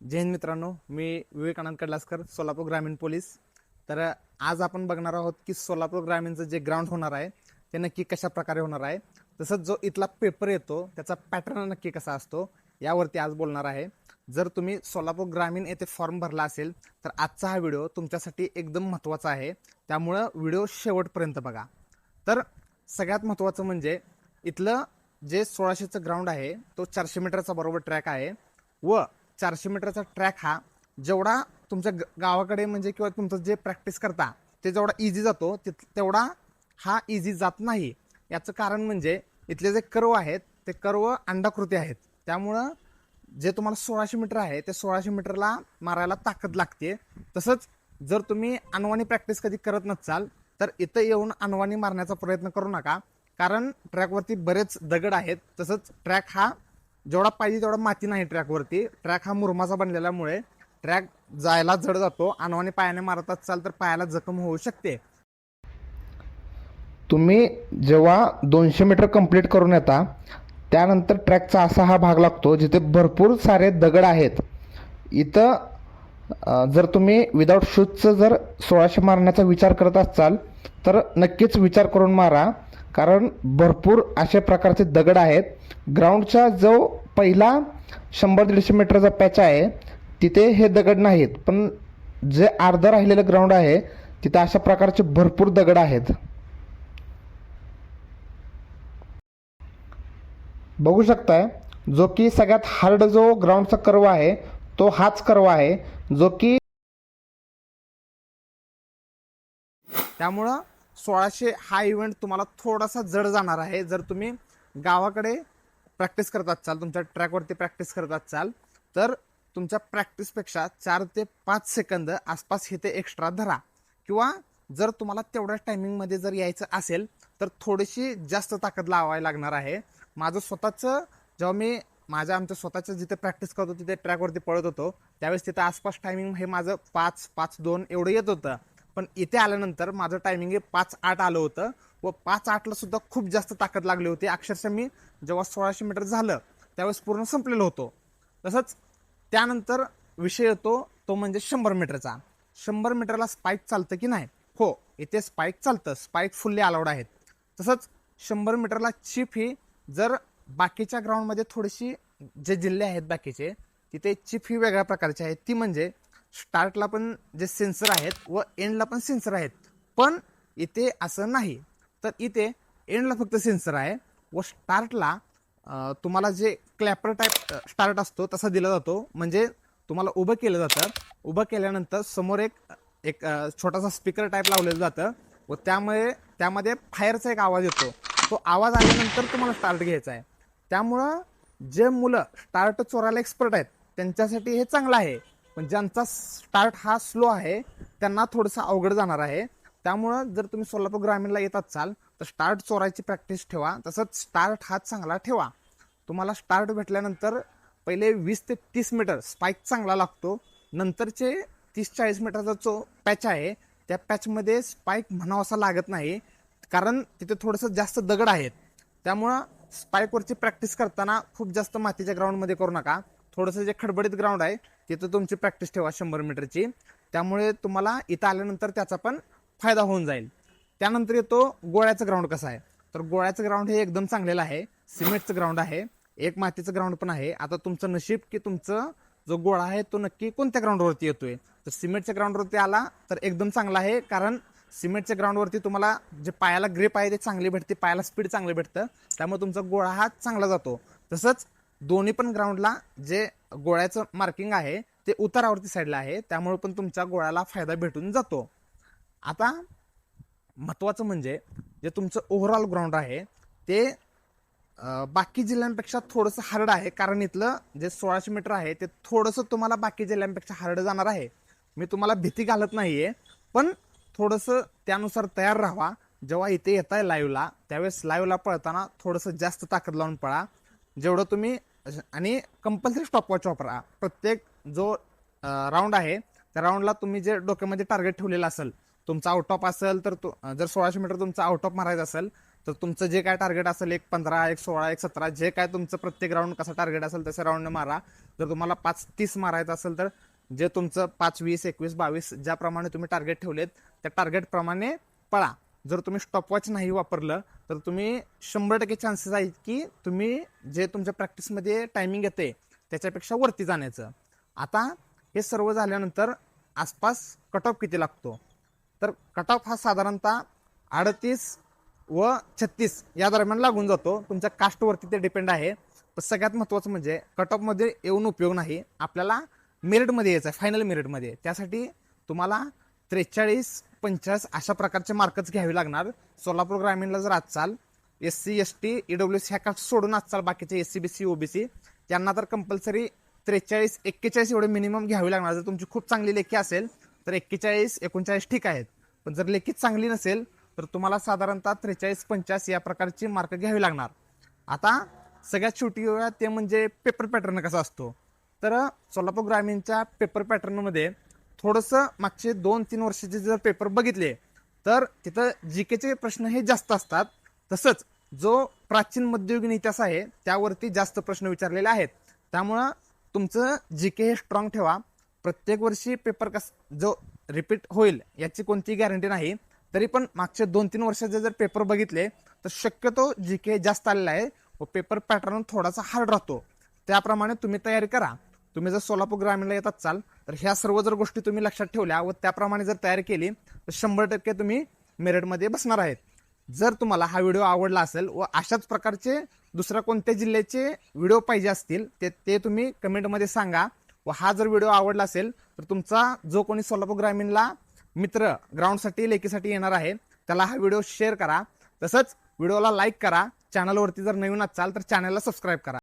जय हिंद मित्रांनो, मी विवेकानंद कडलासकर, सोलापूर ग्रामीण पोलीस. तर आज आपण बघणार आहोत की सोलापूर ग्रामीणचं जे ग्राउंड होणार आहे ते नक्की कशा प्रकारे होणार आहे. तसंच जो इथला पेपर येतो त्याचा पॅटर्न नक्की कसा असतो यावरती आज बोलणार आहे. जर तुम्ही सोलापूर ग्रामीण येथे फॉर्म भरला असेल तर आजचा हा व्हिडिओ तुमच्यासाठी एकदम महत्त्वाचा आहे, त्यामुळं व्हिडिओ शेवटपर्यंत बघा. तर सगळ्यात महत्त्वाचं म्हणजे इथलं जे 1600चं ग्राउंड आहे तो 400 मीटरचा बरोबर ट्रॅक आहे व 400 मीटरचा ट्रॅक हा जेवढा तुमच्या गावाकडे म्हणजे किंवा तुमचं जे प्रॅक्टिस करता ते जेवढा इझी जातो तेवढा हा इझी जात नाही. याचं कारण म्हणजे इथले जे कर्व आहेत ते कर्व अंडाकृती आहेत, त्यामुळं जे तुम्हाला 1600 मीटर आहे ते 1600 मीटरला मारायला ताकद लागते. तसंच जर तुम्ही अनवाणी प्रॅक्टिस कधी करत नसाल तर इथं येऊन अनवाणी मारण्याचा प्रयत्न करू नका, कारण ट्रॅकवरती बरेच दगड आहेत. तसंच ट्रॅक हा जेवढा पाहिजे तेवढा माती नाही ट्रॅकवरती. ट्रॅक हा मुरमाचा बनलेल्यामुळे ट्रॅक जायला जड जातो. अनवाणी पायाने मारत असाल तर पायाला जखम होऊ शकते. तुम्ही जेव्हा 200 मीटर कंप्लीट करून येता त्यानंतर ट्रॅकचा असा हा भाग लागतो जिथे भरपूर सारे दगड आहेत. इथं जर तुम्ही विदाऊट शूजचं जर 1600 मारण्याचा विचार करत असाल तर नक्कीच विचार करून मारा, कारण भरपूर अशा प्रकारचे दगड आहेत. ग्राउंडचा जो पहिला 100-150 मीटरचा पॅच आहे तिथे हे दगड नाहीत, पण जे अर्धं राहिलेलं ग्राउंड आहे तिथे अशा प्रकारचे भरपूर दगड आहेत. बघू शकताय, जो की सगळ्यात हार्ड जो ग्राउंडचा कर्व आहे तो हाच कर्व आहे, जो की त्यामुळं 1600 हा इव्हेंट तुम्हाला थोडासा जड जाणार आहे. जर तुम्ही गावाकडे प्रॅक्टिस करत असाल, तुमच्या ट्रॅकवरती प्रॅक्टिस करत असाल तर तुमच्या प्रॅक्टिसपेक्षा 4 ते 5 सेकंद आसपास इथे एक्स्ट्रा धरा, किंवा जर तुम्हाला तेवढ्या टायमिंगमध्ये जर यायचं असेल तर थोडीशी जास्त ताकद लावायला लागणार आहे. माझं स्वतःचं जेव्हा मी आमच्या स्वतःचं जिथे प्रॅक्टिस करतो तिथे ट्रॅकवरती पळत होतो त्यावेळेस तिथं आसपास टायमिंग हे माझं 5-5-2 एवढं येत होतं. पण इथे आल्यानंतर माझं टायमिंग हे 5-8 आलं होतं व 5-8ला सुद्धा खूप जास्त ताकद लागली होती. अक्षरशः मी जेव्हा 1600 मीटर झालं त्यावेळेस पूर्ण संपलेलो होतो. तसंच त्यानंतर विषय येतो तो म्हणजे 100 मीटरचा. 100 मीटरला स्पाईक चालतं की नाही? हो, इथे स्पाईक चालतं, स्पाईक फुल्ली अलाउड आहेत. तसंच 100 मीटरला चिप ही जर बाकीच्या ग्राउंडमध्ये थोडीशी जे जिल्हे आहेत बाकीचे तिथे चिप ही वेगळ्या प्रकारची आहे. ती म्हणजे स्टार्टला पण जे सेन्सर आहेत व एंडला पण सेन्सर आहेत, पण इथे असं नाही. तर इथे एंडला फक्त सेन्सर आहे व स्टार्टला तुम्हाला जे क्लॅपर टाईप स्टार्ट असतो तसा दिला जातो. म्हणजे तुम्हाला उभं केलं जातं, उभं केल्यानंतर समोर एक एक छोटासा स्पीकर टाईप लावलेलं जातं व त्यामध्ये फायरचा एक आवाज येतो. तो आवाज आल्यानंतर तुम्हाला स्टार्ट घ्यायचा आहे. त्यामुळं जे मुलं स्टार्ट चोरायला एक्सपर्ट आहेत त्यांच्यासाठी हे चांगलं आहे, पण ज्यांचा स्टार्ट हा स्लो आहे त्यांना थोडंसं अवघड जाणार आहे. त्यामुळं जर तुम्ही सोलापूर ग्रामीणला येत असाल तर स्टार्ट चोरायची प्रॅक्टिस ठेवा. तसंच स्टार्ट हा चांगला ठेवा. तुम्हाला स्टार्ट भेटल्यानंतर पहिले 20 ते 30 मीटर स्पाईक चांगला लागतो. नंतरचे 30-40 मीटरचा जो पॅच आहे त्या पॅचमध्ये स्पाईक म्हणावासा लागत नाही, कारण तिथे थोडंसं जास्त दगड आहेत. त्यामुळं स्पाईकवरची प्रॅक्टिस करताना खूप जास्त मातीच्या ग्राउंडमध्ये करू नका. थोडंसं जे खडबडीत ग्राउंड आहे तिथं तुमची प्रॅक्टिस ठेवा 100 मीटरची. त्यामुळे तुम्हाला इथं आल्यानंतर त्याचा पण फायदा होऊन जाईल. त्यानंतर येतो गोळ्याचं ग्राउंड कसं आहे. तर गोळ्याचं ग्राउंड हे एकदम चांगलेलं आहे. सिमेंटचं ग्राउंड आहे, एक मातीचं ग्राउंड पण आहे. आता तुमचं नशीब की तुमचं जो गोळा आहे तो नक्की कोणत्या ग्राउंडवरती येतोय. तर सिमेंटच्या ग्राउंडवरती आला तर एकदम चांगला आहे, कारण सिमेंटच्या ग्राउंडवरती तुम्हाला जे पायाला ग्रिप आहे ते चांगली भेटते, पायाला स्पीड चांगली भेटतं, त्यामुळे तुमचा गोळा हा चांगला जातो. तसंच दोन्ही पण ग्राउंडला जे गोळ्याचं मार्किंग आहे ते उतारावरती साईडला आहे, त्यामुळे पण तुमच्या गोळ्याला फायदा भेटून जातो. आता महत्त्वाचं म्हणजे जे तुमचं ओव्हरऑल ग्राउंड आहे ते बाकी जिल्ह्यांपेक्षा थोडंसं हार्ड आहे, कारण इथलं जे 1600 मीटर आहे ते थोडंसं तुम्हाला बाकी जिल्ह्यांपेक्षा हार्ड जाणार आहे. मी तुम्हाला भीती घालत नाही आहे, पण थोडंसं त्यानुसार तयार राहा. जेव्हा इथे येत आहे लाईव्हला त्यावेळेस लाईव्हला पळताना थोडंसं जास्त ताकद लावून पळा जेवढं तुम्ही, आणि कंपल्सरी स्टॉपवॉच वापरा. प्रत्येक जो राऊंड आहे त्या राऊंडला तुम्ही जे डोक्यामध्ये टार्गेट ठेवलेलं असेल, तुमचा आउट ऑफ असेल तर जर 1600 मीटर तुमचा आउट ऑफ मारायचा असेल तर तुमचं जे काय टार्गेट असेल 1.15, 1.16, 1.17 जे काय तुमचं प्रत्येक राऊंड कसं टार्गेट असेल तसं राऊंड मारा. जर तुम्हाला 5.30 मारायचं असेल तर जे तुमचं 5, 20, 21, 22 ज्याप्रमाणे तुम्ही टार्गेट ठेवलेत त्या टार्गेटप्रमाणे पळा. जर तुम्ही स्टॉपवॉच नाही वापरलं तर तुम्ही 100% चान्सेस आहेत की तुम्ही जे तुमच्या प्रॅक्टिसमध्ये टायमिंग येते त्याच्यापेक्षा वरती जाण्याचं. आता हे सर्व झाल्यानंतर आसपास कट ऑफ किती लागतो, तर कट ऑफ हा साधारणतः 38 व 36 या दरम्यान लागून जातो. तुमच्या कास्टवरती ते डिपेंड आहे. पण सगळ्यात महत्त्वाचं म्हणजे कट ऑफमध्ये येऊन उपयोग नाही, आपल्याला मेरिटमध्ये यायचं आहे, फायनल मेरिटमध्ये. त्यासाठी तुम्हाला 43, 45 अशा प्रकारचे मार्कच घ्यावे लागणार. सोलापूर ग्रामीणला जर आजचाल SC, ST, EWS ह्या कास्ट सोडून आजचाल बाकीचे SC, BC, OBC त्यांना तर कंपल्सरी 43, 41 एवढे मिनिमम घ्यावे लागणार. जर तुमची खूप चांगली लेखी असेल तर 41, 39 ठीक आहेत. पण जर लेखीच चांगली नसेल तर तुम्हाला साधारणतः 43, 50 या प्रकारची मार्क घ्यावी लागणार. आता सगळ्यात शेवटी ते म्हणजे पेपर पॅटर्न कसा असतो. तर सोलापूर ग्रामीणच्या पेपर पॅटर्नमध्ये थोडंसं मागचे 2-3 वर्षाचे जर पेपर बघितले तर तिथं GKचे प्रश्न हे जास्त असतात. तसंच जो प्राचीन मध्ययुगीन इतिहास आहे त्यावरती जास्त प्रश्न विचारलेले आहेत. त्यामुळं तुमचं GK हे स्ट्रॉंग ठेवा. प्रत्येक वर्षी पेपर जो रिपीट होईल याची कोणतीही गॅरंटी नाही. तरी पण मागचे 2-3 वर्षाचे जर पेपर बघितले तर शक्यतो GK जास्त आलेला आहे व पेपर पॅटर्न थोडासा हार्ड राहतो. त्याप्रमाणे तुम्ही तयारी करा. तुम्ही जर सोलापूर ग्रामीणला येत असाल तर ह्या सर्व जर गोष्टी तुम्ही लक्षात ठेवल्या व त्याप्रमाणे जर तयारी केली तर 100% तुम्ही मेरिटमध्ये बसणार आहेत. जर तुम्हाला हा व्हिडिओ आवडला असेल व अशाच प्रकारचे दुसऱ्या कोणत्या जिल्ह्याचे व्हिडिओ पाहिजे असतील ते तुम्ही कमेंटमध्ये सांगा. व हा जर व्हिडिओ आवडला असेल तर तुमचा जो कोणी सोलापूर ग्रामीणला मित्र ग्राउंडसाठी लेखीसाठी येणार आहे त्याला हा व्हिडिओ शेअर करा. तसंच व्हिडिओला लाईक करा. चॅनलवरती जर नवीन असाल तर चॅनलला सबस्क्राईब करा.